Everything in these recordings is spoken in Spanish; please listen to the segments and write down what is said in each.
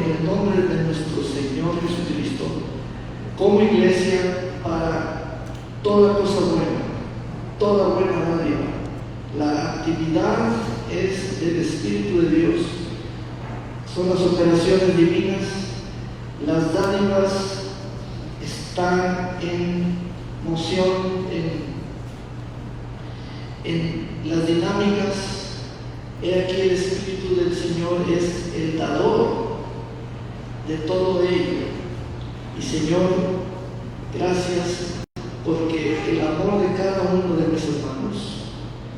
en el nombre de nuestro Señor Jesucristo, como iglesia, para toda cosa buena, toda buena dádiva. La actividad es del Espíritu de Dios, son las operaciones divinas, las dádivas están en moción, en las dinámicas. He aquí el Espíritu del Señor es el dador de todo ello. Y Señor, gracias porque el amor de cada uno de mis hermanos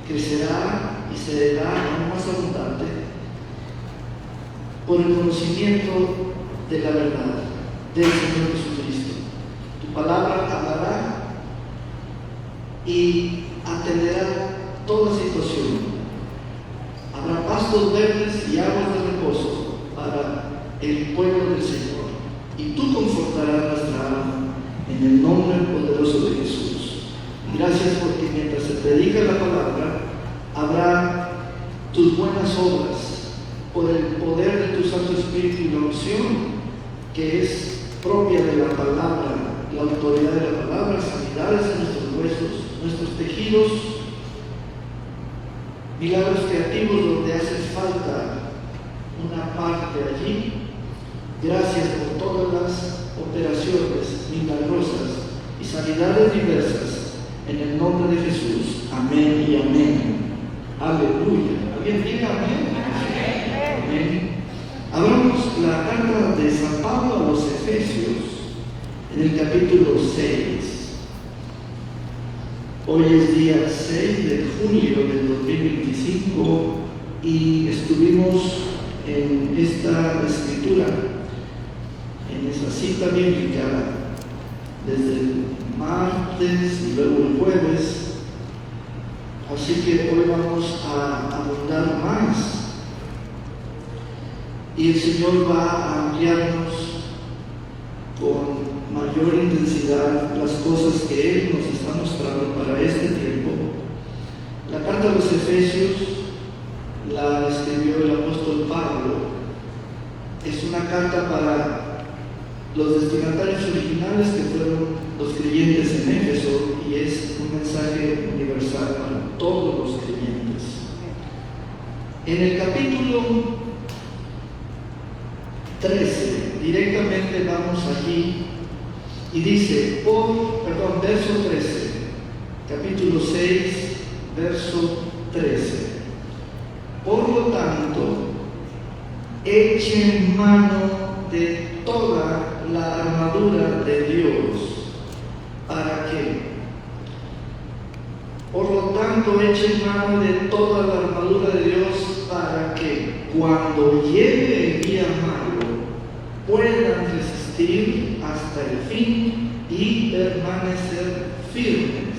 crecerá y será aún más abundante por el conocimiento de la verdad del Señor Jesucristo. Tu palabra hablará y atenderá toda situación. Habrá pastos verdes y aguas de reposo para el pueblo del Señor, y tú confortarás nuestra alma en el nombre poderoso de Jesús. Gracias porque mientras se predica la palabra, habrá tus buenas obras por el poder de tu Santo Espíritu y la unción que es propia de la palabra, la autoridad de la palabra, sanidades en nuestros huesos, nuestros tejidos, milagros creativos donde hace falta una parte allí. Gracias por todas las operaciones milagrosas y sanidades diversas en el nombre de Jesús. Amén y amén. Aleluya. ¿Alguien diga amén? Amén. Abramos la carta de San Pablo a los Efesios en el capítulo 6. Hoy es día 6 de junio del 2025 y estuvimos en esta escritura, en esa cita bíblica, desde el martes y luego el jueves. Así que hoy vamos a abundar más y el Señor va a ampliarnos con mayor intensidad las cosas que Él nos está mostrando para este tiempo. La carta a los Efesios la escribió el apóstol Pablo. Es una carta para los destinatarios originales, que fueron los creyentes en Éfeso, y es un mensaje universal para todos los creyentes. En el capítulo 13, directamente vamos allí, y dice, verso 13, capítulo 6, verso 13. Por lo tanto, echen mano de toda la armadura de Dios. ¿Para qué? Por lo tanto, echen mano de toda la armadura de Dios para que cuando llegue el día malo puedan resistir hasta el fin y permanecer firmes.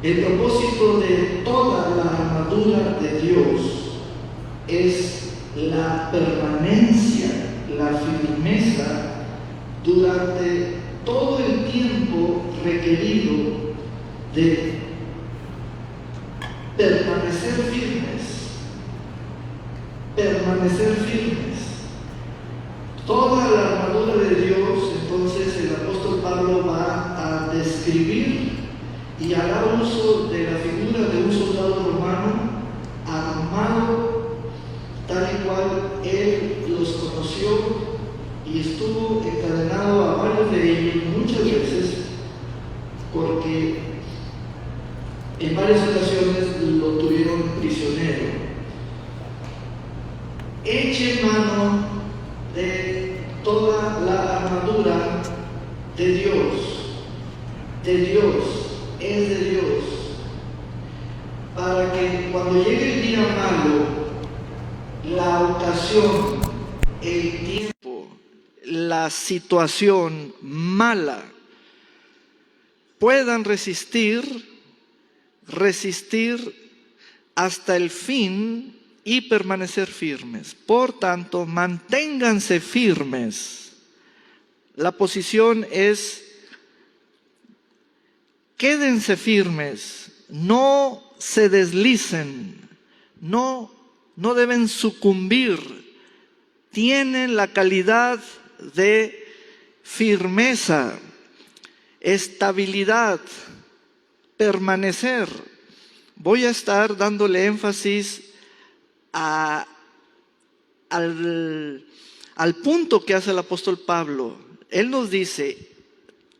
El propósito de toda la armadura de Dios es la permanencia, la firmeza durante todo el tiempo requerido de permanecer firmes. Permanecer firmes. Toda la armadura de Dios, entonces el apóstol Pablo va a describir y hará uso de la figura de un soldado romano armado tal y cual él los conoció y estuvo encadenado a varios de ellos muchas veces, porque en varias ocasiones lo tuvieron prisionero. Eche mano de toda la armadura de Dios, es de Dios, para que cuando llegue el día malo, la ocasión, el tiempo, la situación mala, puedan resistir hasta el fin y permanecer firmes. Por tanto, manténganse firmes. La posición es: quédense firmes, no se deslicen, no deben sucumbir tienen la calidad de firmeza, estabilidad, permanecer. Voy a estar dándole énfasis al punto que hace el apóstol Pablo. Él nos dice,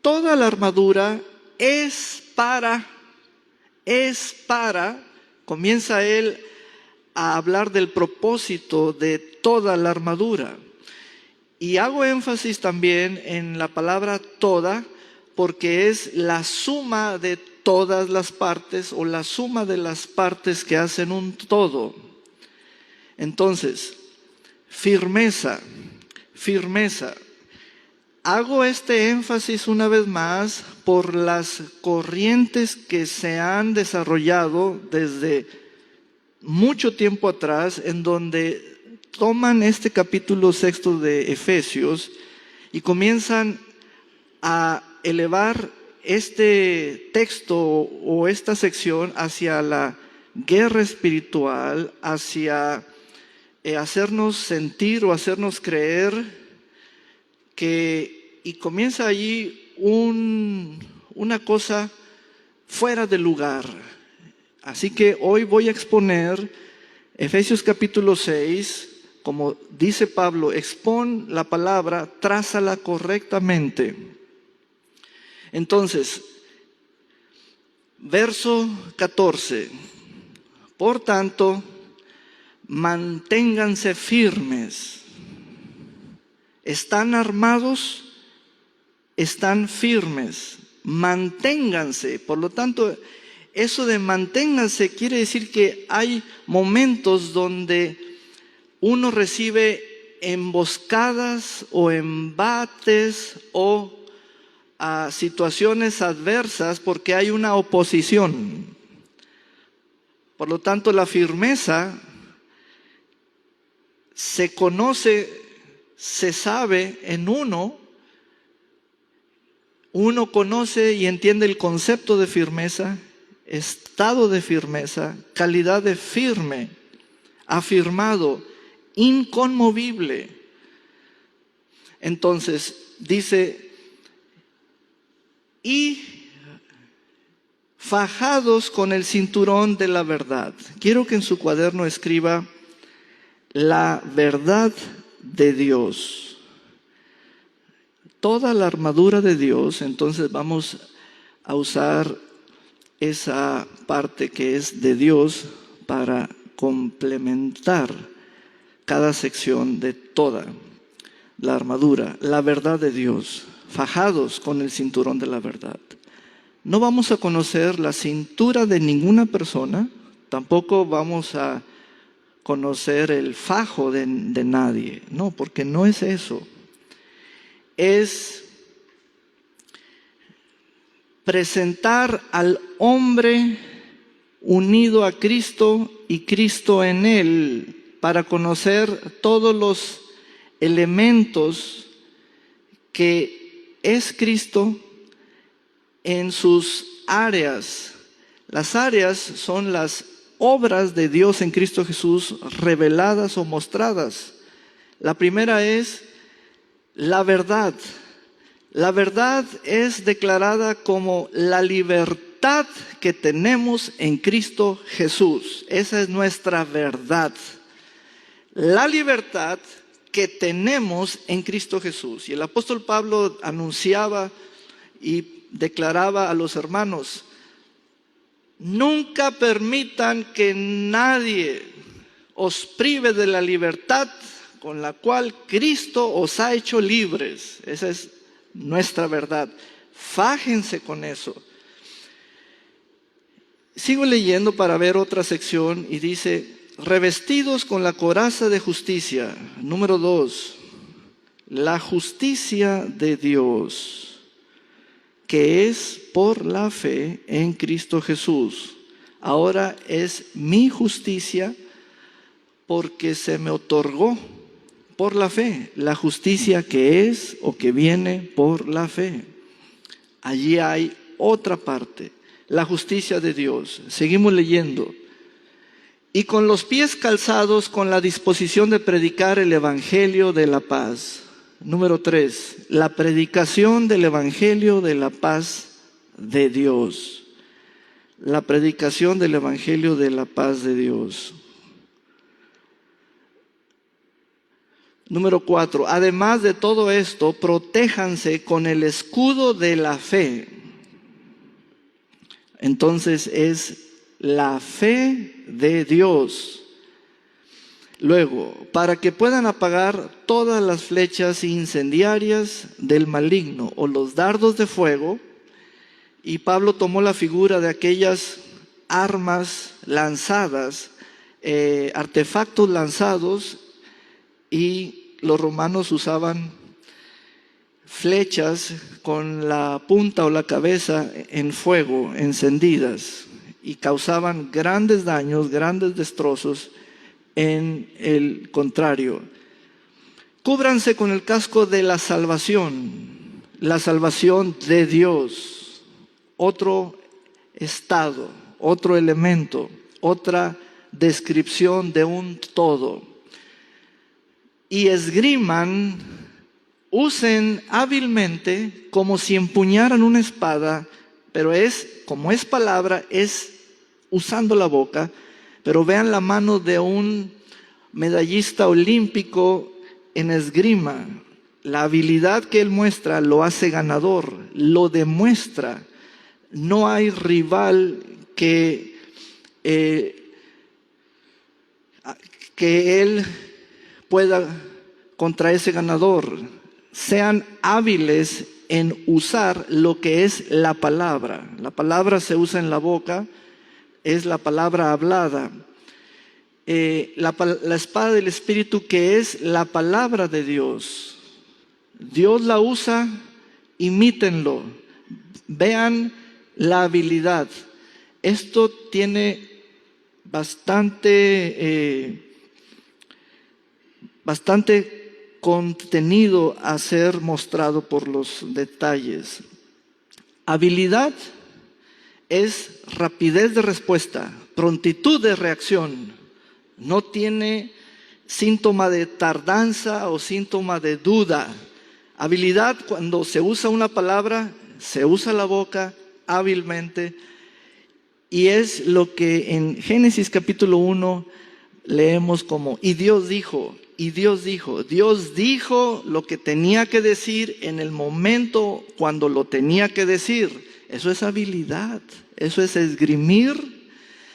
toda la armadura es para, comienza él a hablar del propósito de toda la armadura. Y hago énfasis también en la palabra toda, porque es la suma de todas las partes o la suma de las partes que hacen un todo. Entonces, firmeza. Hago este énfasis una vez más por las corrientes que se han desarrollado desde mucho tiempo atrás, en donde toman este capítulo 6 de Efesios y comienzan a elevar este texto o esta sección hacia la guerra espiritual, hacia hacernos sentir o hacernos creer que, y comienza allí una cosa fuera de lugar. Así que hoy voy a exponer Efesios capítulo 6, como dice Pablo, expon la palabra, trázala correctamente. Entonces, verso 14, por tanto, manténganse firmes. ¿Están armados? ¿Están firmes? Manténganse. Por lo tanto, eso de manténganse quiere decir que hay momentos donde uno recibe emboscadas o embates o situaciones adversas porque hay una oposición. Por lo tanto, la firmeza se conoce, se sabe en uno conoce y entiende el concepto de firmeza, estado de firmeza, calidad de firme, afirmado, inconmovible. Entonces, dice, y fajados con el cinturón de la verdad. Quiero que en su cuaderno escriba la verdad de Dios. Toda la armadura de Dios. Entonces vamos a usar esa parte que es de Dios para complementar cada sección de toda la armadura, la verdad de Dios, fajados con el cinturón de la verdad. No vamos a conocer la cintura de ninguna persona, tampoco vamos a conocer el fajo de nadie, no, porque no es eso. Es presentar al hombre unido a Cristo y Cristo en él, para conocer todos los elementos que es Cristo en sus áreas. Las áreas son las obras de Dios en Cristo Jesús reveladas o mostradas. La primera es la verdad. La verdad es declarada como la libertad que tenemos en Cristo Jesús. Esa es nuestra verdad. La libertad que tenemos en Cristo Jesús. Y el apóstol Pablo anunciaba y declaraba a los hermanos: nunca permitan que nadie os prive de la libertad con la cual Cristo os ha hecho libres. Esa es nuestra verdad. Fájense con eso. Sigo leyendo para ver otra sección y dice: revestidos con la coraza de justicia. Número 2, la justicia de Dios, que es por la fe en Cristo Jesús. Ahora es mi justicia porque se me otorgó por la fe, la justicia que es o que viene por la fe. Allí hay otra parte, la justicia de Dios. Seguimos leyendo. y con los pies calzados con la disposición de predicar el evangelio de la paz. Número 3, la predicación del evangelio de la paz de Dios. La predicación del evangelio de la paz de Dios. Número 4, además de todo esto, protéjanse con el escudo de la fe. Entonces es la fe de Dios. Luego, para que puedan apagar todas las flechas incendiarias del maligno o los dardos de fuego. Y Pablo tomó la figura de aquellas armas lanzadas, artefactos lanzados, y los romanos usaban flechas con la punta o la cabeza en fuego, encendidas, y causaban grandes daños, grandes destrozos en el contrario. Cúbranse con el casco de la salvación de Dios. Otro estado, otro elemento, otra descripción de un todo. Y esgriman, usen hábilmente como si empuñaran una espada, pero como es palabra, es usando la boca. Pero vean la mano de un medallista olímpico en esgrima. La habilidad que él muestra lo hace ganador, lo demuestra. No hay rival que él pueda contra ese ganador. Sean hábiles en usar lo que es la palabra. La palabra se usa en la boca, es la palabra hablada. La espada del Espíritu, que es la palabra de Dios. Dios la usa, imítenlo. Vean la habilidad. Esto tiene bastante contenido a ser mostrado por los detalles. Habilidad es rapidez de respuesta, prontitud de reacción. No tiene síntoma de tardanza o síntoma de duda. Habilidad, cuando se usa una palabra, se usa la boca hábilmente. Y es lo que en Génesis capítulo 1 leemos como, y Dios dijo. Dios dijo lo que tenía que decir en el momento cuando lo tenía que decir. Eso es habilidad, eso es esgrimir,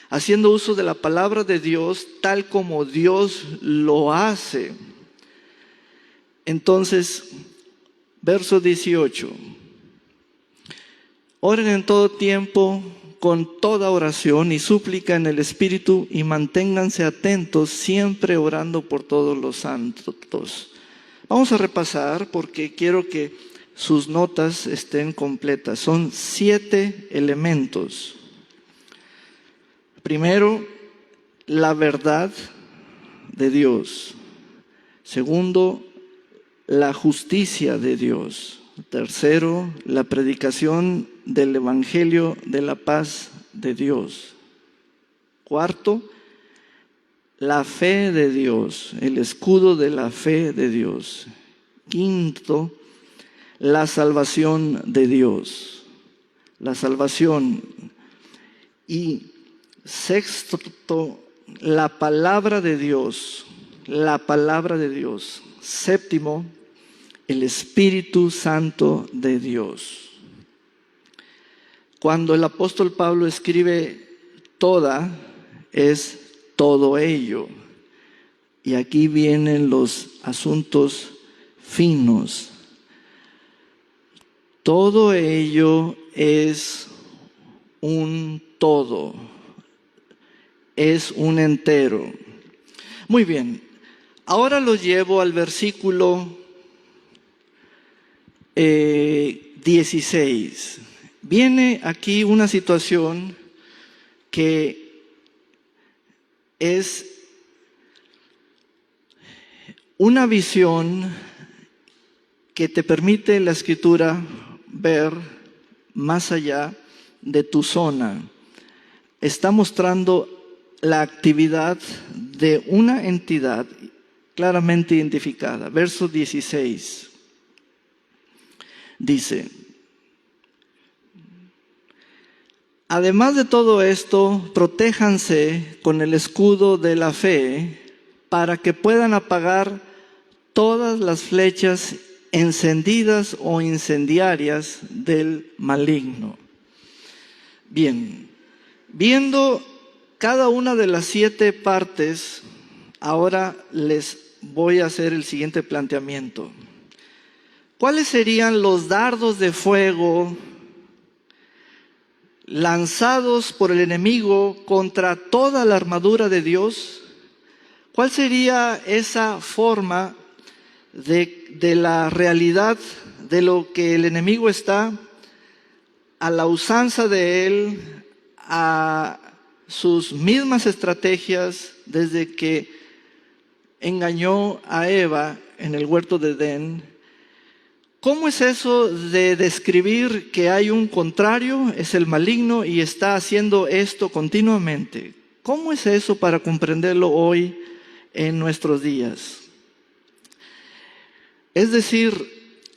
haciendo uso de la palabra de Dios tal como Dios lo hace. Entonces, verso 18. Oren en todo tiempo, con toda oración y súplica en el Espíritu, y manténganse atentos, siempre orando por todos los santos. Vamos a repasar porque quiero que sus notas estén completas. Son 7 elementos. Primero, la verdad de Dios. Segundo, la justicia de Dios. Tercero, la predicación del evangelio de la paz de Dios. Cuarto, la fe de Dios, el escudo de la fe de Dios. Quinto, la salvación de Dios, la salvación. Y sexto, la palabra de Dios, la palabra de Dios. Séptimo, el Espíritu Santo de Dios. Cuando el apóstol Pablo escribe toda, es todo ello. Y aquí vienen los asuntos finos. Todo ello es un todo, es un entero. Muy bien, ahora los llevo al versículo 16. Viene aquí una situación que es una visión que te permite la Escritura ver más allá de tu zona. Está mostrando la actividad de una entidad claramente identificada. Verso 16 dice: además de todo esto, protéjanse con el escudo de la fe para que puedan apagar todas las flechas encendidas o incendiarias del maligno. Bien, viendo cada una de las 7 partes, ahora les voy a hacer el siguiente planteamiento. ¿Cuáles serían los dardos de fuego lanzados por el enemigo contra toda la armadura de Dios? ¿Cuál sería esa forma de la realidad de lo que el enemigo está a la usanza de él, a sus mismas estrategias desde que engañó a Eva en el huerto de Edén? ¿Cómo es eso de describir que hay un contrario, es el maligno y está haciendo esto continuamente? ¿Cómo es eso para comprenderlo hoy en nuestros días? Es decir,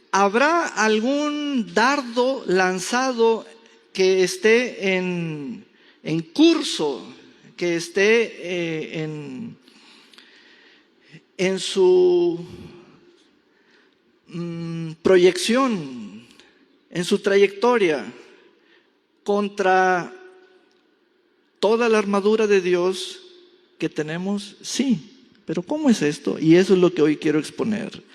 ¿habrá algún dardo lanzado que esté en curso, que esté en su proyección, en su trayectoria contra toda la armadura de Dios que tenemos? Sí, pero ¿cómo es esto? Y eso es lo que hoy quiero exponer.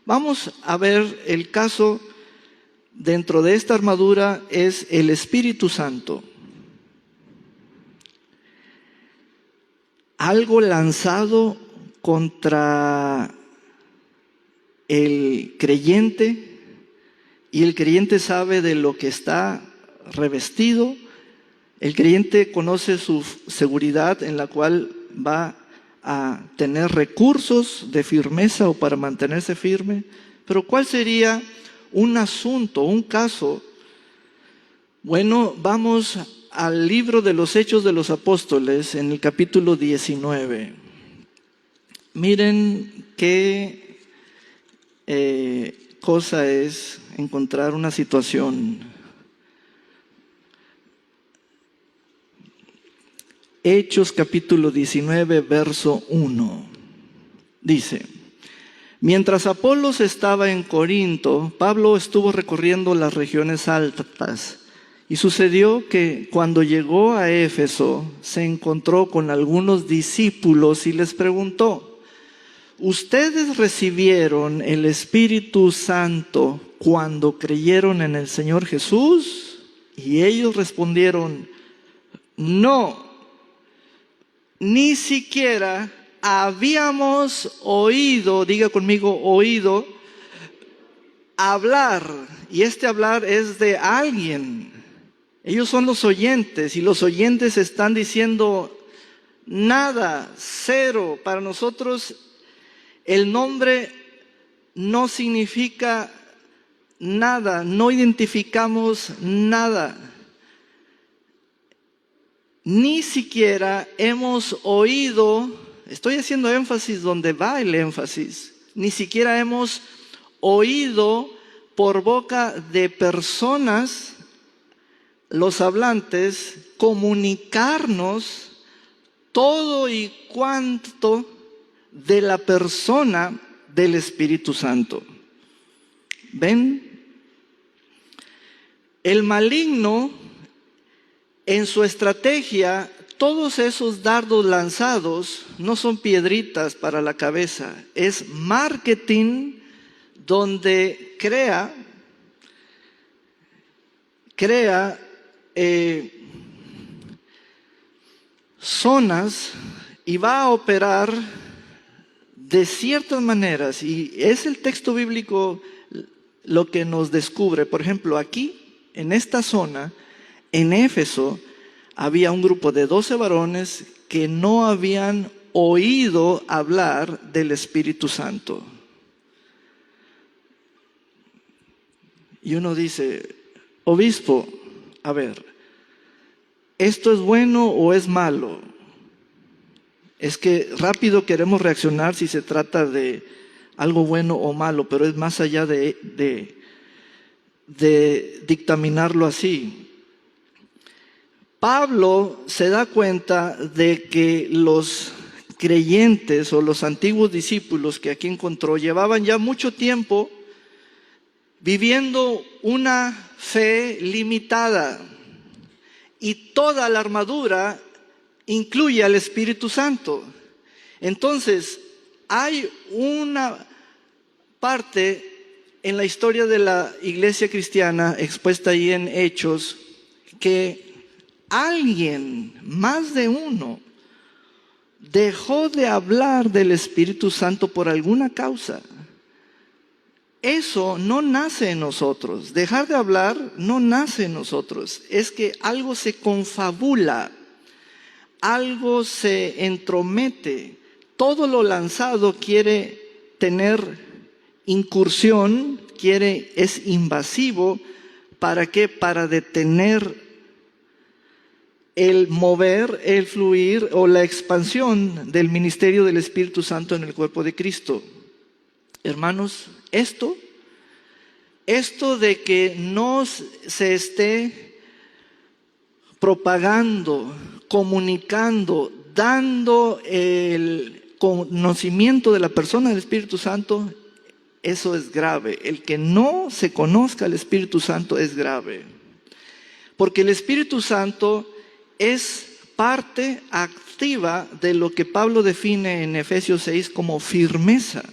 Vamos a ver el caso dentro de esta armadura, es el Espíritu Santo. Algo lanzado contra el creyente, y el creyente sabe de lo que está revestido. El creyente conoce su seguridad en la cual va a tener recursos de firmeza o para mantenerse firme. Pero ¿cuál sería un asunto, un caso? Bueno, vamos al libro de los Hechos de los Apóstoles en el capítulo 19. Miren qué cosa es encontrar una situación. Hechos capítulo 19, verso 1. Dice: mientras Apolos estaba en Corinto, Pablo estuvo recorriendo las regiones altas. Y sucedió que cuando llegó a Éfeso, se encontró con algunos discípulos y les preguntó: ¿ustedes recibieron el Espíritu Santo cuando creyeron en el Señor Jesús? Y ellos respondieron: no, ni siquiera habíamos oído, diga conmigo, oído, hablar. Y este hablar es de alguien. Ellos son los oyentes, y los oyentes están diciendo nada, cero. Para nosotros el nombre no significa nada, no identificamos nada. Ni siquiera hemos oído, estoy haciendo énfasis donde va el énfasis, ni siquiera hemos oído por boca de personas, los hablantes, comunicarnos todo y cuanto de la persona del Espíritu Santo. ¿Ven? El maligno, en su estrategia, todos esos dardos lanzados no son piedritas para la cabeza, es marketing donde crea zonas y va a operar de ciertas maneras, y es el texto bíblico lo que nos descubre. Por ejemplo, aquí, en esta zona, en Éfeso, había un grupo de 12 varones que no habían oído hablar del Espíritu Santo. Y uno dice: obispo, a ver, ¿esto es bueno o es malo? Es que rápido queremos reaccionar si se trata de algo bueno o malo, pero es más allá de dictaminarlo así. Pablo se da cuenta de que los creyentes o los antiguos discípulos que aquí encontró llevaban ya mucho tiempo viviendo una fe limitada, y toda la armadura incluye al Espíritu Santo. Entonces, hay una parte en la historia de la iglesia cristiana expuesta ahí en Hechos, que alguien, más de uno, dejó de hablar del Espíritu Santo por alguna causa. Eso no nace en nosotros. Dejar de hablar no nace en nosotros. Es que algo se confabula, algo se entromete. Todo lo lanzado quiere tener incursión, es invasivo. ¿Para qué? Para detener el mover, el fluir o la expansión del ministerio del Espíritu Santo en el cuerpo de Cristo. Hermanos, esto de que no se esté propagando, comunicando, dando el conocimiento de la persona del Espíritu Santo, eso es grave. El que no se conozca al Espíritu Santo es grave. Porque el Espíritu Santo es parte activa de lo que Pablo define en Efesios 6 como firmeza.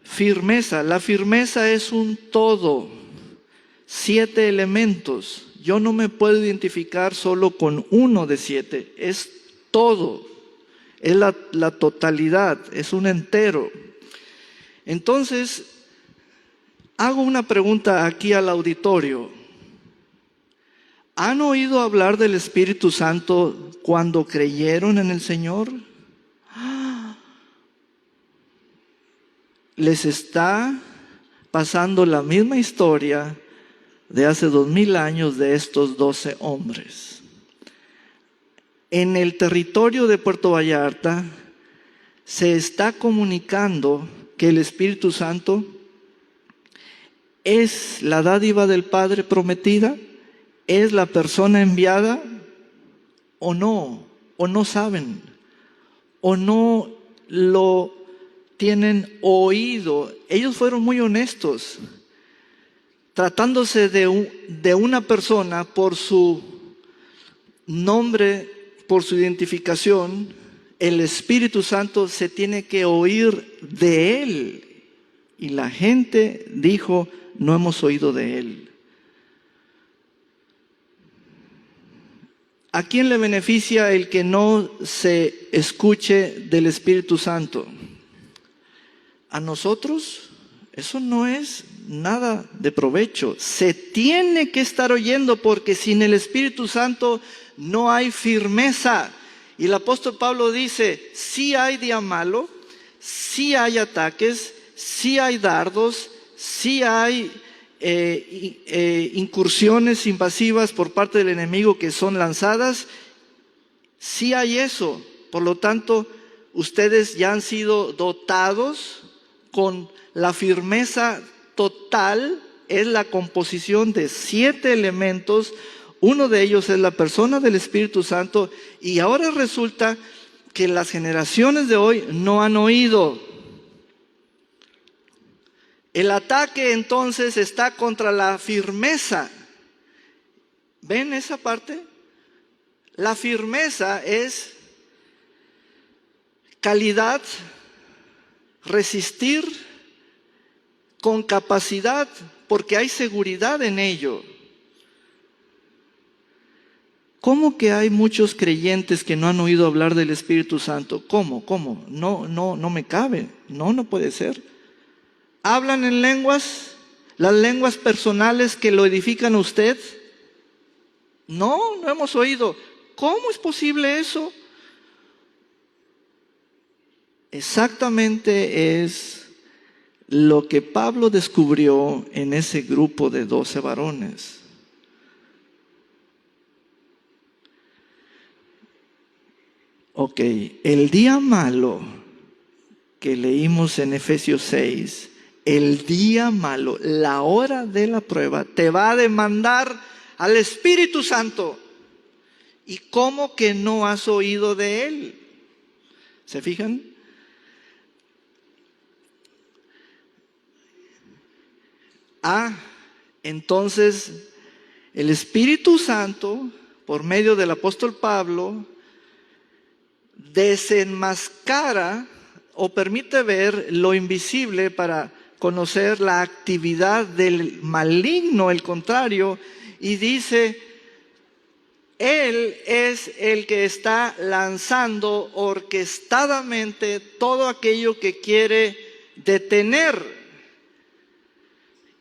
Firmeza. La firmeza es un todo. 7 elementos. Yo no me puedo identificar solo con uno de 7. Es todo. Es la totalidad. Es un entero. Entonces, hago una pregunta aquí al auditorio. ¿Han oído hablar del Espíritu Santo cuando creyeron en el Señor? Les está pasando la misma historia de hace 2000 años de estos 12 hombres. En el territorio de Puerto Vallarta se está comunicando que el Espíritu Santo es la dádiva del Padre prometida, es la persona enviada, o no saben, o no lo tienen oído. Ellos fueron muy honestos, tratándose de una persona por su nombre, por su identificación. El Espíritu Santo se tiene que oír de él. Y la gente dijo, no hemos oído de él. ¿A quién le beneficia el que no se escuche del Espíritu Santo? ¿A nosotros? Eso no es nada de provecho. Se tiene que estar oyendo, porque sin el Espíritu Santo no hay firmeza. Y el apóstol Pablo dice, sí hay día malo, sí hay ataques, sí hay dardos, sí hay incursiones invasivas por parte del enemigo que son lanzadas. Sí hay eso. Por lo tanto, ustedes ya han sido dotados con la firmeza total. Es la composición de 7 elementos. Uno de ellos es la persona del Espíritu Santo. Y ahora resulta que las generaciones de hoy no han oído. El ataque entonces está contra la firmeza. ¿Ven esa parte? La firmeza es calidad, resistir con capacidad, porque hay seguridad en ello. ¿Cómo que hay muchos creyentes que no han oído hablar del Espíritu Santo? ¿Cómo? No me cabe. No puede ser. ¿Hablan en lenguas? ¿Las lenguas personales que lo edifican a usted? No hemos oído. ¿Cómo es posible eso? Exactamente es lo que Pablo descubrió en ese grupo de 12 varones. Ok, el día malo que leímos en Efesios 6, el día malo, la hora de la prueba, te va a demandar al Espíritu Santo. ¿Y cómo que no has oído de Él? ¿Se fijan? Entonces el Espíritu Santo, por medio del apóstol Pablo, desenmascara o permite ver lo invisible para conocer la actividad del maligno, el contrario, y dice: Él es el que está lanzando orquestadamente todo aquello que quiere detener.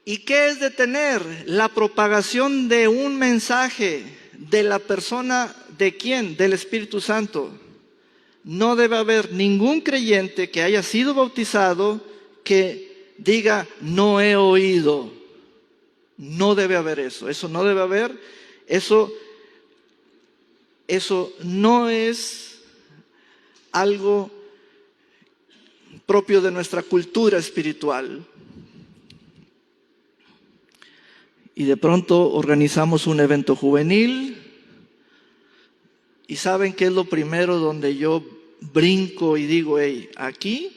¿Y qué es detener? La propagación de un mensaje de la persona, ¿de quién? Del Espíritu Santo. No debe haber ningún creyente que haya sido bautizado que diga: no he oído. No debe haber eso. Eso no debe haber. Eso no es algo propio de nuestra cultura espiritual. Y de pronto organizamos un evento juvenil. ¿Y saben qué es lo primero donde yo brinco y digo: hey, aquí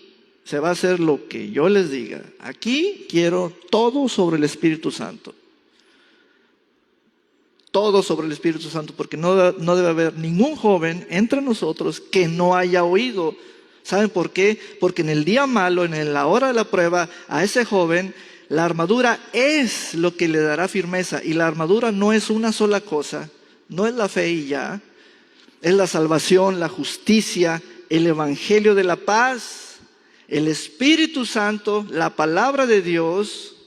se va a hacer lo que yo les diga? Aquí quiero todo sobre el Espíritu Santo. Todo sobre el Espíritu Santo, porque no debe haber ningún joven entre nosotros que no haya oído. ¿Saben por qué? Porque en el día malo, en la hora de la prueba, a ese joven la armadura es lo que le dará firmeza. Y la armadura no es una sola cosa, no es la fe y ya. Es la salvación, la justicia, el evangelio de la paz, el Espíritu Santo, la palabra de Dios,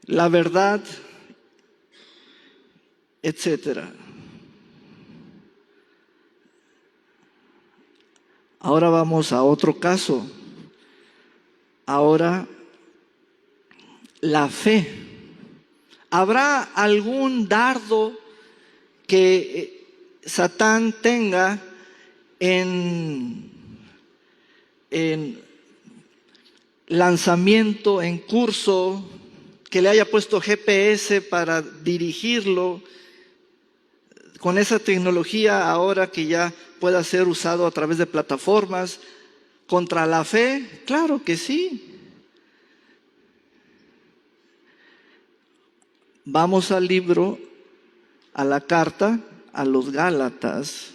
la verdad, etcétera. Ahora vamos a otro caso. Ahora, la fe. ¿Habrá algún dardo que Satán tenga en lanzamiento, en curso, que le haya puesto GPS para dirigirlo con esa tecnología ahora que ya pueda ser usado a través de plataformas contra la fe? Claro que sí. Vamos al libro, a la carta a los Gálatas.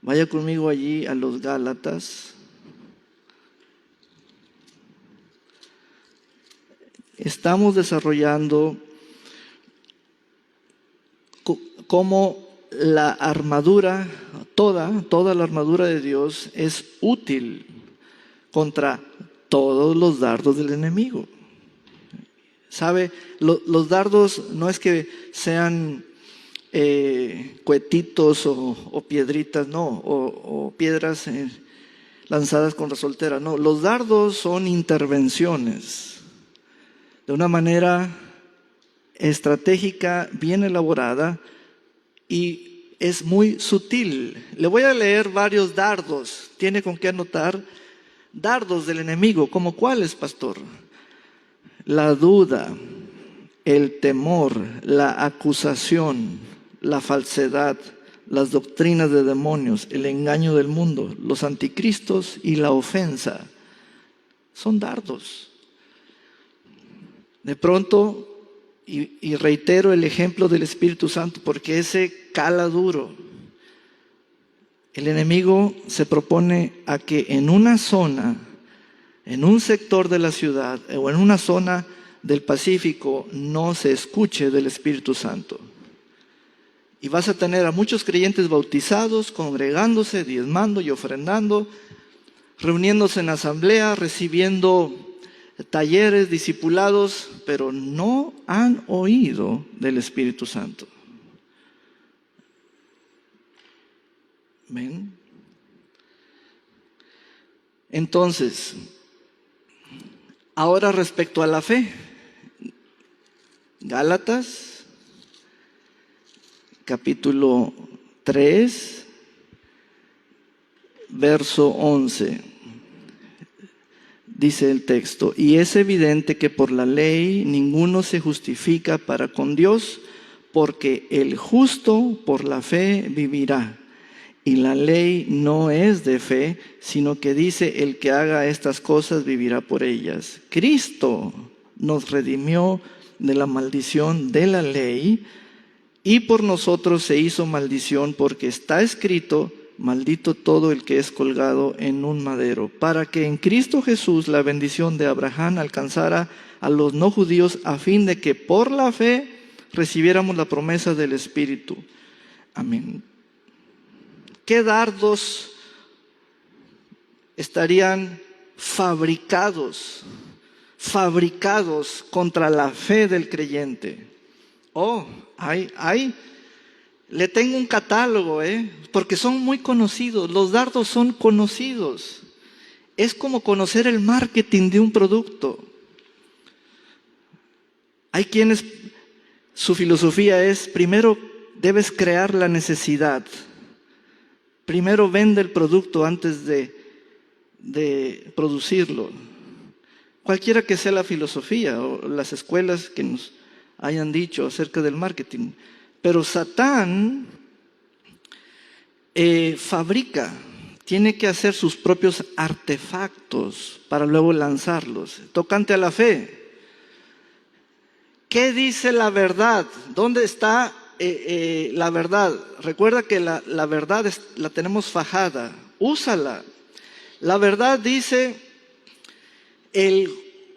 Vaya conmigo allí a los Gálatas. Estamos desarrollando cómo la armadura, toda la armadura de Dios es útil contra todos los dardos del enemigo. ¿Sabe? Los dardos no es que sean cuetitos o piedritas, no, o piedras lanzadas con resoltera, no. Los dardos son intervenciones de una manera estratégica, bien elaborada, y es muy sutil. Le voy a leer varios dardos. ¿Tiene con qué anotar? Dardos del enemigo. ¿Como cuáles, pastor? La duda, el temor, la acusación, la falsedad, las doctrinas de demonios, el engaño del mundo, los anticristos y la ofensa. Son dardos. De pronto, y reitero el ejemplo del Espíritu Santo porque ese cala duro. El enemigo se propone a que en una zona, en un sector de la ciudad o en una zona del Pacífico no se escuche del Espíritu Santo. Y vas a tener a muchos creyentes bautizados, congregándose, diezmando y ofrendando, reuniéndose en asamblea, recibiendo talleres, discipulados, pero no han oído del Espíritu Santo. ¿Ven? Entonces, ahora respecto a la fe, Gálatas capítulo 3, verso 11. Dice el texto: y es evidente que por la ley ninguno se justifica para con Dios, porque el justo por la fe vivirá. Y la ley no es de fe, sino que dice: el que haga estas cosas vivirá por ellas. Cristo nos redimió de la maldición de la ley, y por nosotros se hizo maldición, porque está escrito: maldito todo el que es colgado en un madero, para que en Cristo Jesús la bendición de Abraham alcanzara a los no judíos, a fin de que por la fe recibiéramos la promesa del Espíritu. Amén. ¿Qué dardos estarían fabricados contra la fe del creyente? Le tengo un catálogo, porque son muy conocidos. Los dardos son conocidos. Es como conocer el marketing de un producto. Hay quienes, su filosofía es: primero debes crear la necesidad. Primero vende el producto antes de producirlo. Cualquiera que sea la filosofía o las escuelas que nos hayan dicho acerca del marketing. Pero Satán fabrica, tiene que hacer sus propios artefactos para luego lanzarlos. Tocante a la fe, ¿qué dice la verdad? ¿Dónde está la verdad? Recuerda que la verdad la tenemos fajada, úsala. La verdad dice: el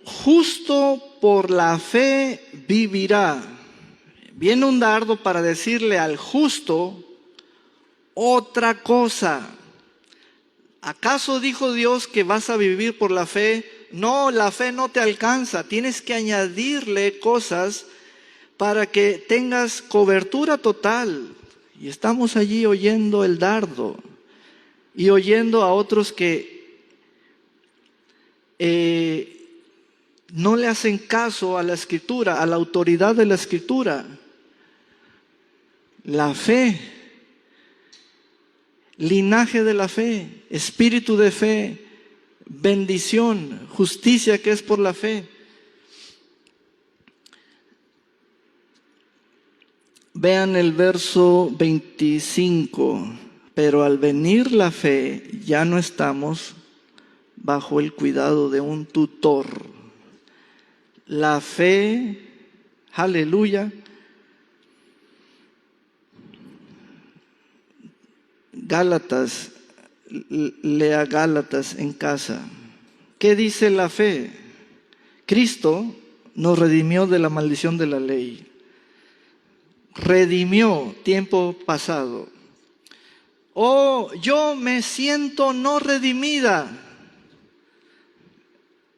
justo por la fe vivirá. Viene un dardo para decirle al justo otra cosa. ¿Acaso dijo Dios que vas a vivir por la fe? No, la fe no te alcanza. Tienes que añadirle cosas para que tengas cobertura total. Y estamos allí oyendo el dardo y oyendo a otros que no le hacen caso a la Escritura, a la autoridad de la Escritura. La fe, linaje de la fe, espíritu de fe, bendición, justicia que es por la fe. Vean el verso 25. Pero al venir la fe, ya no estamos bajo el cuidado de un tutor. La fe, aleluya. Gálatas, lea Gálatas en casa. ¿Qué dice la fe? Cristo nos redimió de la maldición de la ley. Redimió, tiempo pasado. Yo me siento no redimida.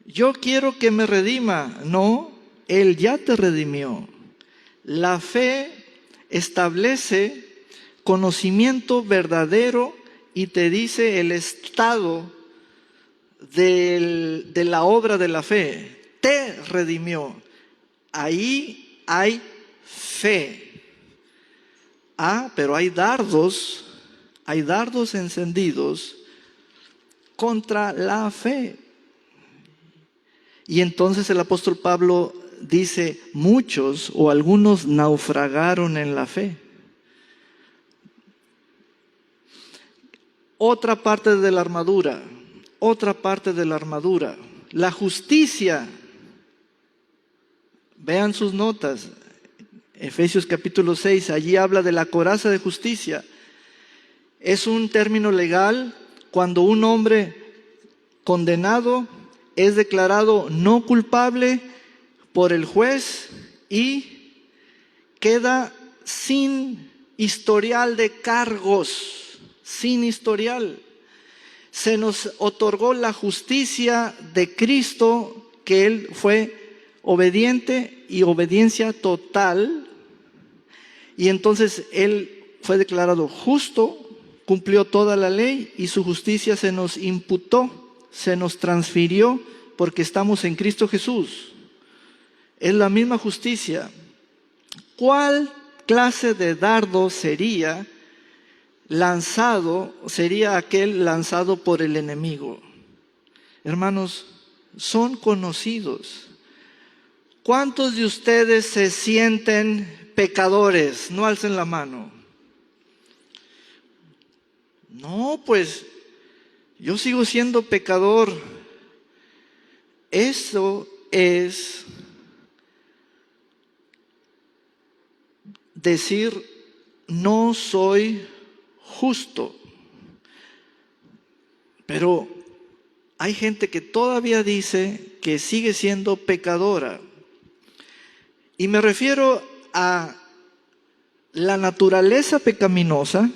Yo quiero que me redima. No, Él ya te redimió. La fe establece conocimiento verdadero y te dice el estado de la obra de la fe. Te redimió. Ahí hay fe. Pero hay dardos encendidos contra la fe. Y entonces el apóstol Pablo dice: muchos o algunos naufragaron en la fe. Otra parte de la armadura, la justicia. Vean sus notas, Efesios capítulo 6, allí habla de la coraza de justicia. Es un término legal cuando un hombre condenado es declarado no culpable por el juez y queda sin historial de cargos. Sin historial. Se nos otorgó la justicia de Cristo, que Él fue obediente y obediencia total. Y entonces Él fue declarado justo, cumplió toda la ley y su justicia se nos imputó, se nos transfirió porque estamos en Cristo Jesús. Es la misma justicia. ¿Cuál clase de dardo sería lanzado, sería aquel lanzado por el enemigo? Hermanos, son conocidos. ¿Cuántos de ustedes se sienten pecadores? No alcen la mano. No, pues yo sigo siendo pecador. Eso es decir, no soy justo. Pero hay gente que todavía dice que sigue siendo pecadora. Y me refiero a la naturaleza pecaminosa,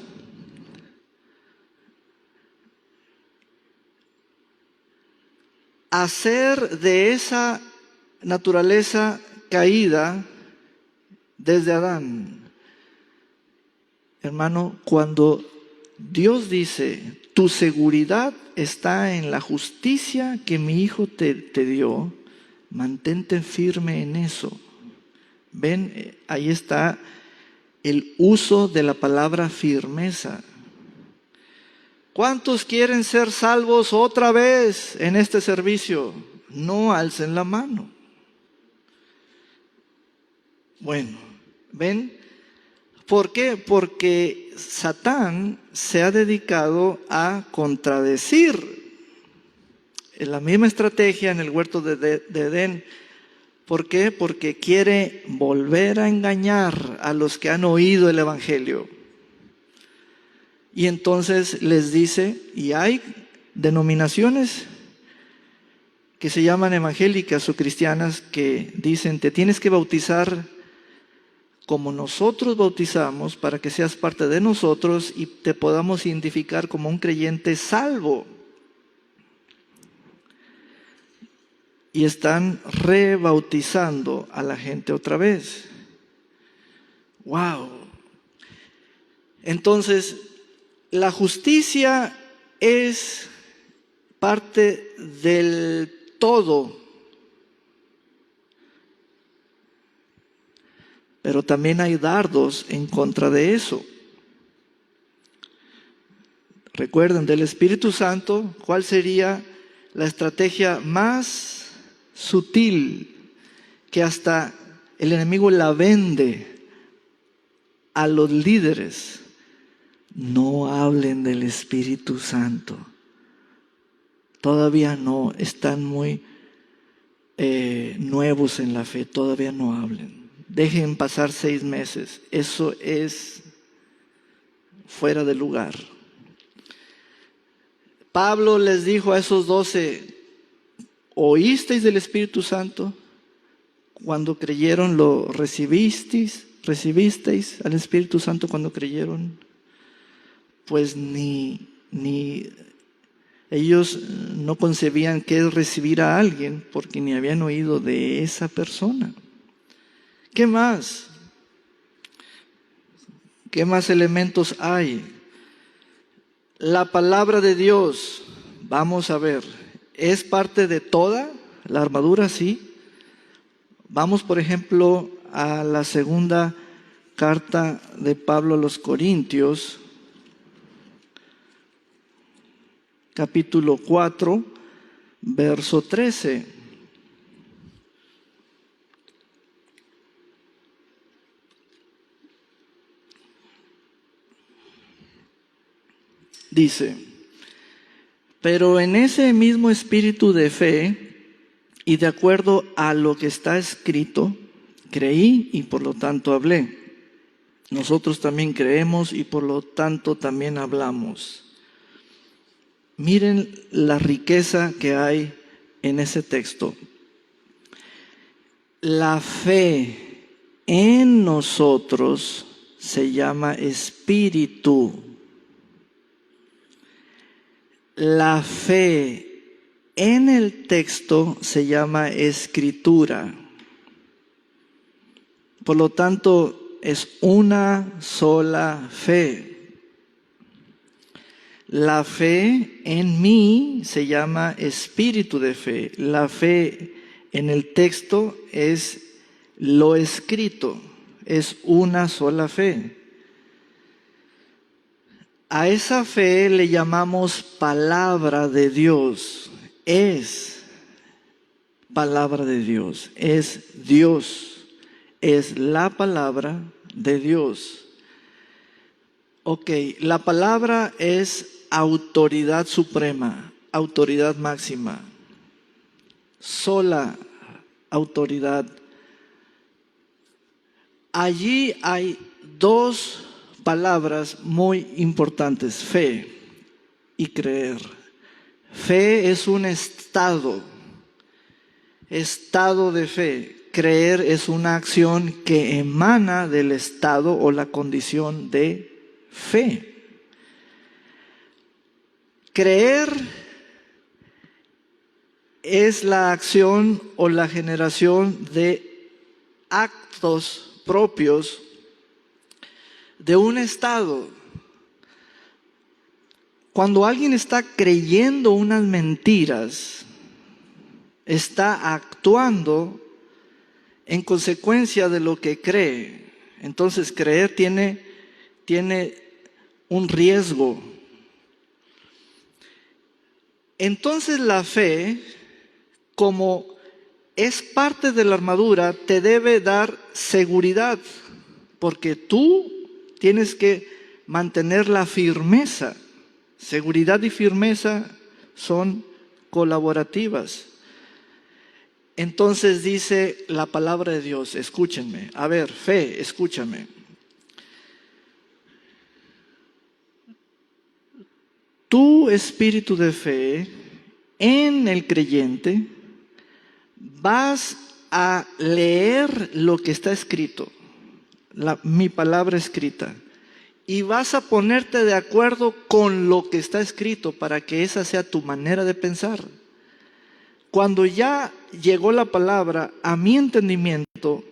hacer de esa naturaleza caída desde Adán. Hermano, cuando Dios dice, tu seguridad está en la justicia que mi Hijo te dio, mantente firme en eso. Ven, ahí está el uso de la palabra firmeza. ¿Cuántos quieren ser salvos otra vez en este servicio? No alcen la mano. Bueno, ¿ven? ¿Por qué? Porque Satán se ha dedicado a contradecir la misma estrategia en el huerto de Edén. ¿Por qué? Porque quiere volver a engañar a los que han oído el Evangelio. Y entonces les dice, y hay denominaciones que se llaman evangélicas o cristianas que dicen, te tienes que bautizar como nosotros bautizamos para que seas parte de nosotros y te podamos identificar como un creyente salvo. Y están rebautizando a la gente otra vez. ¡Wow! Entonces, la justicia es parte del todo, pero también hay dardos en contra de eso. Recuerden, del Espíritu Santo, ¿cuál sería la estrategia más sutil que hasta el enemigo la vende a los líderes? No hablen del Espíritu Santo. Todavía no, están muy nuevos en la fe, todavía no hablen. Dejen pasar 6 meses, eso es fuera de lugar. Pablo les dijo a esos 12, ¿oísteis del Espíritu Santo? Cuando creyeron, ¿lo recibisteis al Espíritu Santo cuando creyeron? Pues ni ellos no concebían qué es recibir a alguien porque ni habían oído de esa persona. ¿Qué más? ¿Qué más elementos hay? La palabra de Dios, vamos a ver, ¿es parte de toda la armadura? Sí. Vamos, por ejemplo, a la segunda carta de Pablo a los Corintios, capítulo 4, verso 13. Dice, pero en ese mismo espíritu de fe y de acuerdo a lo que está escrito, creí y por lo tanto hablé. Nosotros también creemos y por lo tanto también hablamos. Miren la riqueza que hay en ese texto. La fe en nosotros se llama espíritu. La fe en el texto se llama escritura. Por lo tanto, es una sola fe. La fe en mí se llama espíritu de fe. La fe en el texto es lo escrito. es una sola fe. A esa fe le llamamos palabra de Dios. Es palabra de Dios. Es Dios. Es la palabra de Dios. Ok, la palabra es autoridad suprema, autoridad máxima, sola autoridad. Allí hay dos palabras muy importantes: fe y creer. Fe es un estado de fe. Creer es una acción que emana del estado o la condición de fe. Creer es la acción o la generación de actos propios de un estado. Cuando alguien está creyendo unas mentiras, está actuando en consecuencia de lo que cree. Entonces creer tiene un riesgo. Entonces la fe, como es parte de la armadura, te debe dar seguridad, porque tú tienes que mantener la firmeza. Seguridad y firmeza son colaborativas. Entonces dice la palabra de Dios, escúchenme. A ver, fe, escúchame. Tu espíritu de fe en el creyente, vas a leer lo que está escrito, mi palabra escrita, y vas a ponerte de acuerdo con lo que está escrito para que esa sea tu manera de pensar. Cuando ya llegó la palabra a mi entendimiento,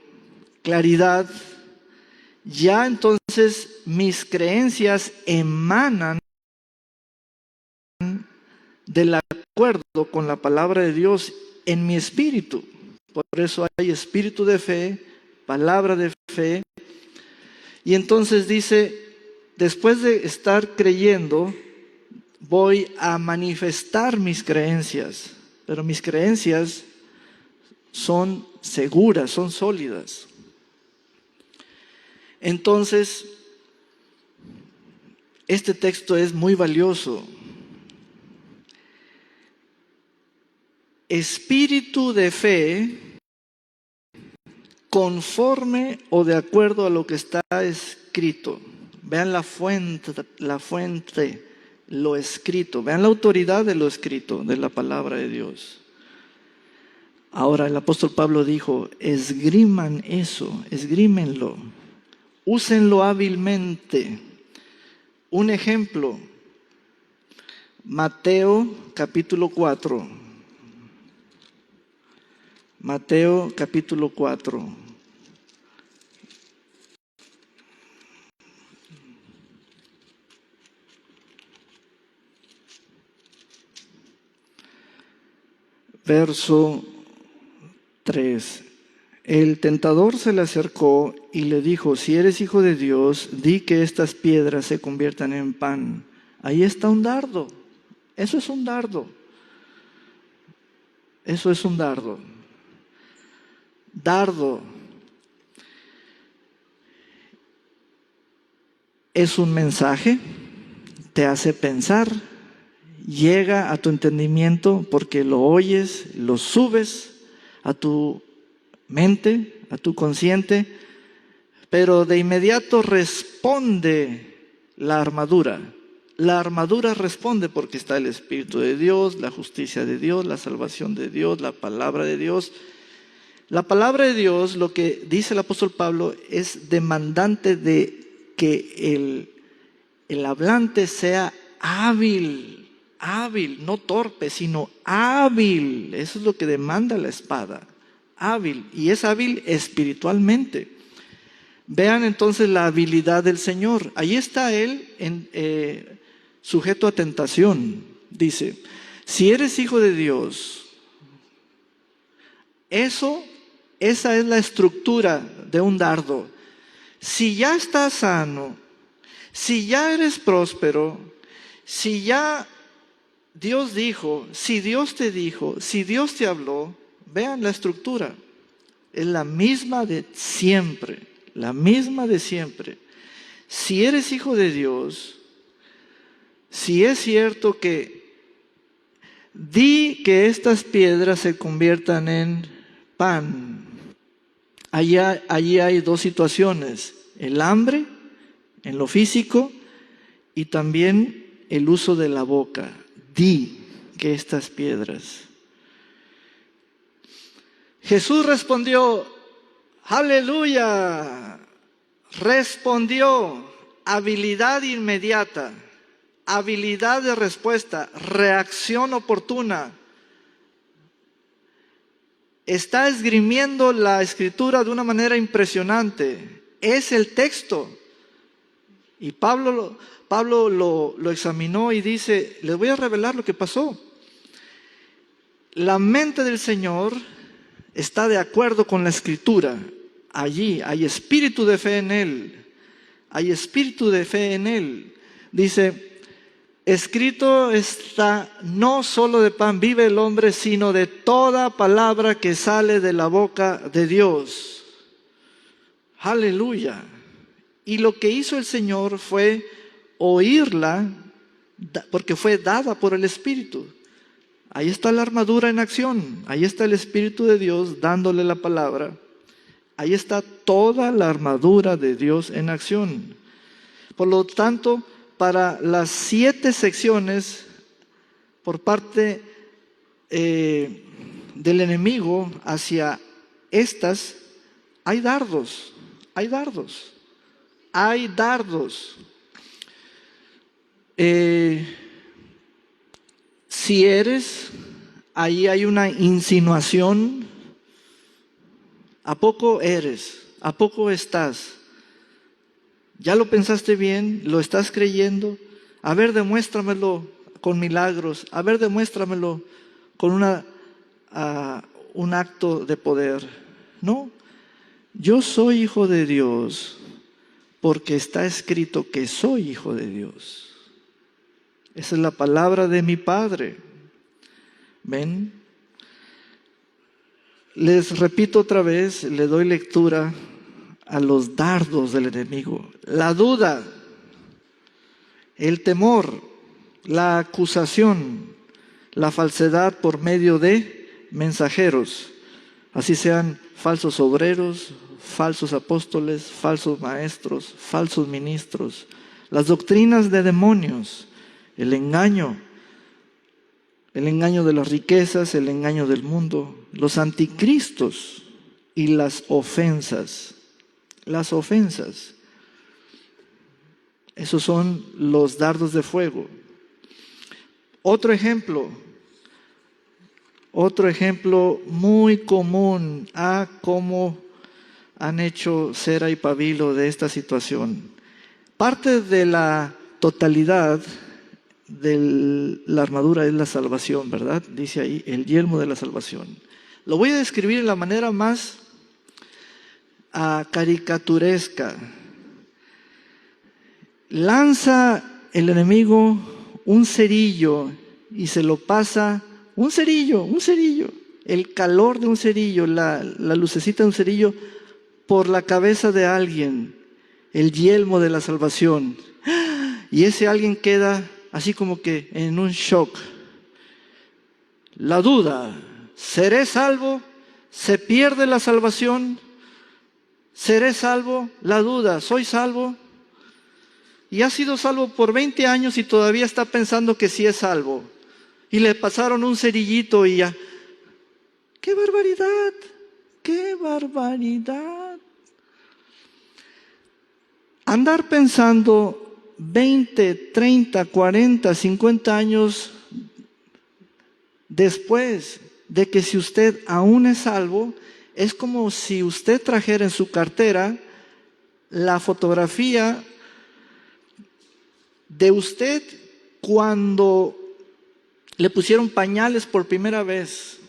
claridad, ya entonces mis creencias emanan del acuerdo con la palabra de Dios en mi espíritu. Por eso hay espíritu de fe, palabra de fe. Y entonces dice, después de estar creyendo, voy a manifestar mis creencias. Pero mis creencias son seguras, son sólidas. Entonces, este texto es muy valioso. Espíritu de fe conforme o de acuerdo a lo que está escrito. Vean la fuente, lo escrito. Vean la autoridad de lo escrito, de la palabra de Dios. Ahora el apóstol Pablo dijo, esgriman eso, esgrímenlo, úsenlo hábilmente. Un ejemplo, Mateo capítulo 4. Mateo capítulo 4. Verso 3. El tentador se le acercó y le dijo, si eres hijo de Dios, di que estas piedras se conviertan en pan. Ahí está un dardo. Eso es un dardo. Eso es un dardo. Dardo es un mensaje, te hace pensar, llega a tu entendimiento porque lo oyes, lo subes a tu mente, a tu consciente, pero de inmediato responde la armadura. La armadura responde porque está el Espíritu de Dios, la justicia de Dios, la salvación de Dios, la palabra de Dios. La palabra de Dios, lo que dice el apóstol Pablo, es demandante de que el hablante sea hábil, no torpe, sino hábil. Eso es lo que demanda la espada, hábil, y es hábil espiritualmente. Vean entonces la habilidad del Señor. Ahí está Él sujeto a tentación. Dice, si eres hijo de Dios, esa es la estructura de un dardo. Si ya estás sano, si ya eres próspero, si ya Dios dijo, si Dios te dijo, si Dios te habló, vean la estructura. Es la misma de siempre, la misma de siempre. Si eres hijo de Dios, si es cierto que di que estas piedras se conviertan en pan. Allí hay dos situaciones, el hambre en lo físico y también el uso de la boca. Di que estas piedras. Jesús respondió, aleluya, respondió, habilidad inmediata, habilidad de respuesta, reacción oportuna. Está esgrimiendo la escritura de una manera impresionante. Es el texto. Y Pablo lo examinó y dice, les voy a revelar lo que pasó. La mente del Señor está de acuerdo con la escritura. Allí hay espíritu de fe en Él. Hay espíritu de fe en Él. Dice, escrito está, no solo de pan vive el hombre, sino de toda palabra que sale de la boca de Dios. Aleluya. Y lo que hizo el Señor fue oírla, porque fue dada por el Espíritu. Ahí está la armadura en acción. Ahí está el Espíritu de Dios dándole la palabra. Ahí está toda la armadura de Dios en acción. Por lo tanto, para las 7 secciones por parte del enemigo hacia estas, hay dardos, hay dardos, hay dardos. Si eres, ahí hay una insinuación. ¿A poco eres? ¿A poco estás? ¿Ya lo pensaste bien? ¿Lo estás creyendo? A ver, demuéstramelo con milagros. A ver, demuéstramelo con un acto de poder. No, yo soy hijo de Dios porque está escrito que soy hijo de Dios. Esa es la palabra de mi Padre. ¿Ven? Les repito otra vez, le doy lectura a los dardos del enemigo. La duda, el temor, la acusación, la falsedad por medio de mensajeros, así sean falsos obreros, falsos apóstoles, falsos maestros, falsos ministros, las doctrinas de demonios, el engaño de las riquezas, el engaño del mundo, los anticristos y las ofensas. Las ofensas. Esos son los dardos de fuego. Otro ejemplo muy común a cómo han hecho cera y pabilo de esta situación. Parte de la totalidad de la armadura es la salvación, ¿verdad? Dice ahí, el yelmo de la salvación. Lo voy a describir de la manera más caricaturesca. Lanza el enemigo un cerillo y se lo pasa, un cerillo, el calor de un cerillo, la lucecita de un cerillo por la cabeza de alguien, el yelmo de la salvación. Y ese alguien queda así como que en un shock. La duda, ¿seré salvo? ¿Se pierde la salvación? ¿Seré salvo? La duda, ¿soy salvo? Y ha sido salvo por 20 años y todavía está pensando que sí es salvo. Y le pasaron un cerillito y ya. ¡Qué barbaridad! ¡Qué barbaridad! Andar pensando 20, 30, 40, 50 años después de que si usted aún es salvo, es como si usted trajera en su cartera la fotografía de usted cuando le pusieron pañales por primera vez.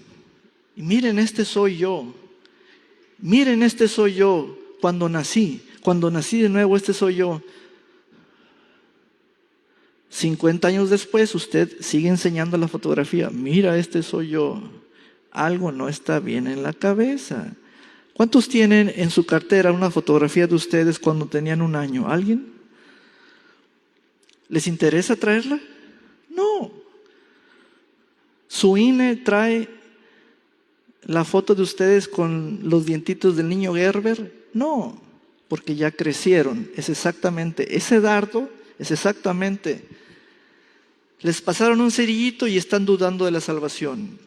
Y miren, este soy yo. Miren, este soy yo cuando nací, cuando nací de nuevo, este soy yo. 50 años después, usted sigue enseñando la fotografía. Mira, este soy yo. Algo no está bien en la cabeza. ¿Cuántos tienen en su cartera una fotografía de ustedes cuando tenían 1 año? ¿Alguien? ¿Les interesa traerla? No. ¿Su INE trae la foto de ustedes con los dientitos del niño Gerber? No, porque ya crecieron. Es exactamente ese dardo, es exactamente. Les pasaron un cerillito y están dudando de la salvación.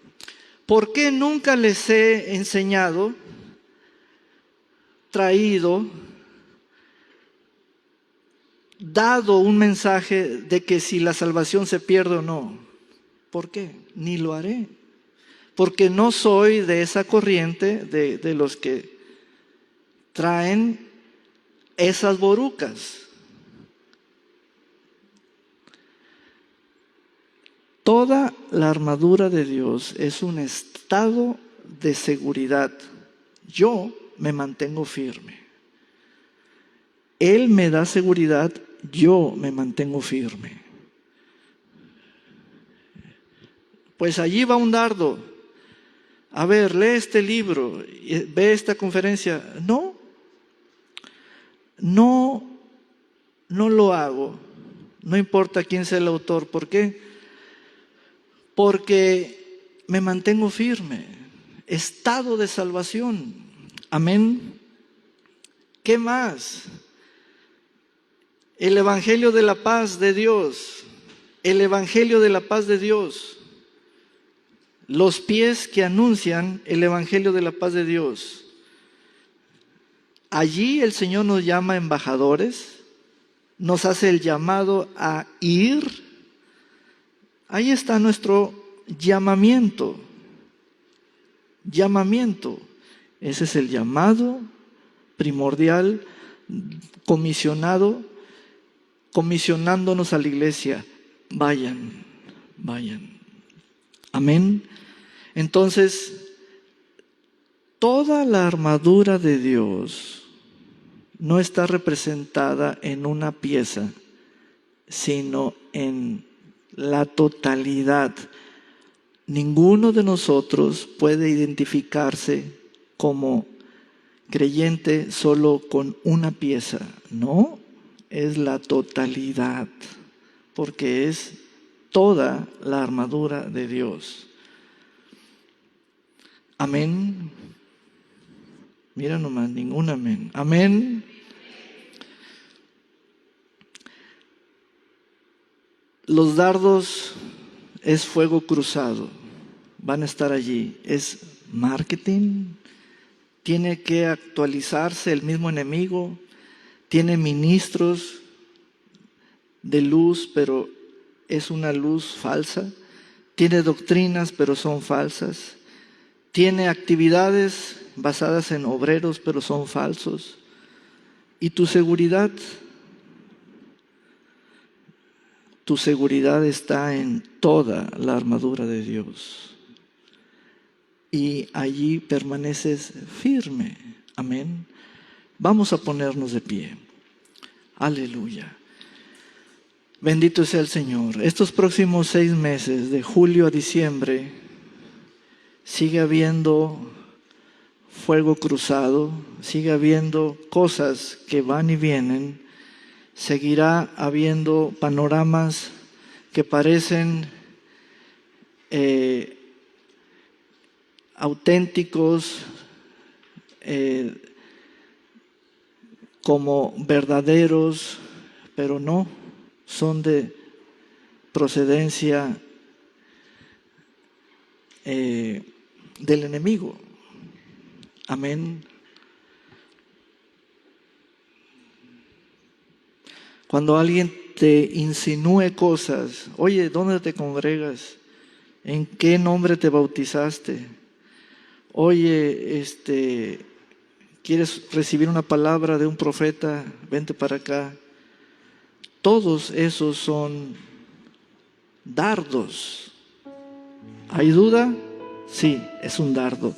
¿Por qué nunca les he enseñado, traído, dado un mensaje de que si la salvación se pierde o no? ¿Por qué? Ni lo haré. Porque no soy de esa corriente de los que traen esas borucas. Toda la armadura de Dios es un estado de seguridad. Yo me mantengo firme. Él me da seguridad, yo me mantengo firme. Pues allí va un dardo. A ver, lee este libro, ve esta conferencia. No lo hago. No importa quién sea el autor. ¿Por qué? Porque me mantengo firme. Estado de salvación. Amén. ¿Qué más? El Evangelio de la paz de Dios. El Evangelio de la paz de Dios. Los pies que anuncian el Evangelio de la paz de Dios. Allí el Señor nos llama embajadores, nos hace el llamado a ir. Ahí está nuestro llamamiento. Llamamiento. Ese es el llamado primordial, comisionándonos a la iglesia. Vayan. Amén. Entonces, toda la armadura de Dios no está representada en una pieza, sino en la totalidad. Ninguno de nosotros puede identificarse como creyente solo con una pieza. No, es la totalidad, porque es toda la armadura de Dios. Amén. Mira nomás, ningún amén. Amén. Los dardos es fuego cruzado. Van a estar allí. Es marketing. Tiene que actualizarse el mismo enemigo. Tiene ministros de luz, pero es una luz falsa. Tiene doctrinas, pero son falsas. Tiene actividades basadas en obreros, pero son falsos. ¿Y tu seguridad? Tu seguridad está en toda la armadura de Dios. Y allí permaneces firme. Amén. Vamos a ponernos de pie. Aleluya. Bendito sea el Señor. Estos próximos 6 meses, de julio a diciembre, sigue habiendo fuego cruzado, sigue habiendo cosas que van y vienen. Seguirá habiendo panoramas que parecen auténticos, como verdaderos, pero no, son de procedencia del enemigo. Amén. Cuando alguien te insinúe cosas, oye, ¿dónde te congregas? ¿En qué nombre te bautizaste? Oye, ¿quieres recibir una palabra de un profeta? Vente para acá. Todos esos son dardos. ¿Hay duda? Sí, es un dardo.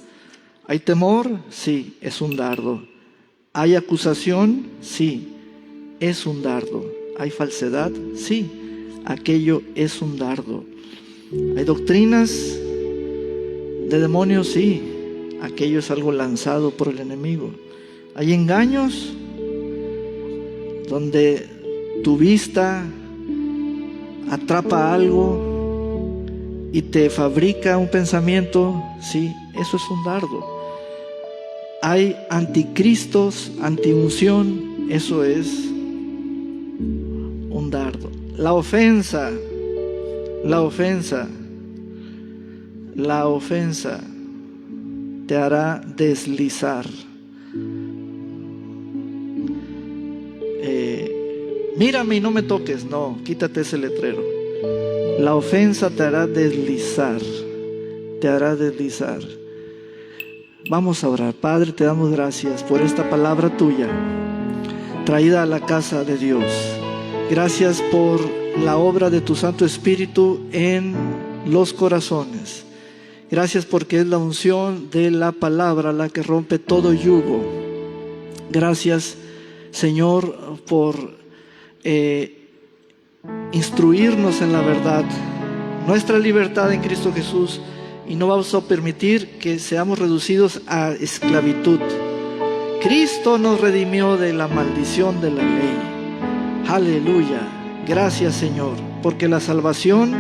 ¿Hay temor? Sí, es un dardo. ¿Hay acusación? Sí, es un dardo. ¿Hay falsedad? Sí, aquello es un dardo. ¿Hay doctrinas de demonios? Sí, aquello es algo lanzado por el enemigo. ¿Hay engaños donde tu vista atrapa algo y te fabrica un pensamiento? Sí, eso es un dardo. Hay anticristos, antiunción, eso es un dardo. La ofensa te hará deslizar. Mírame y no me toques. No, quítate ese letrero. La ofensa te hará deslizar. Te hará deslizar. Vamos a orar. Padre, te damos gracias por esta palabra tuya, traída a la casa de Dios. Gracias por la obra de tu Santo Espíritu en los corazones. Gracias porque es la unción de la palabra la que rompe todo yugo. Gracias, Señor, por instruirnos en la verdad, nuestra libertad en Cristo Jesús, y no vamos a permitir que seamos reducidos a esclavitud. Cristo nos redimió de la maldición de la ley. Aleluya. Gracias, Señor, porque la salvación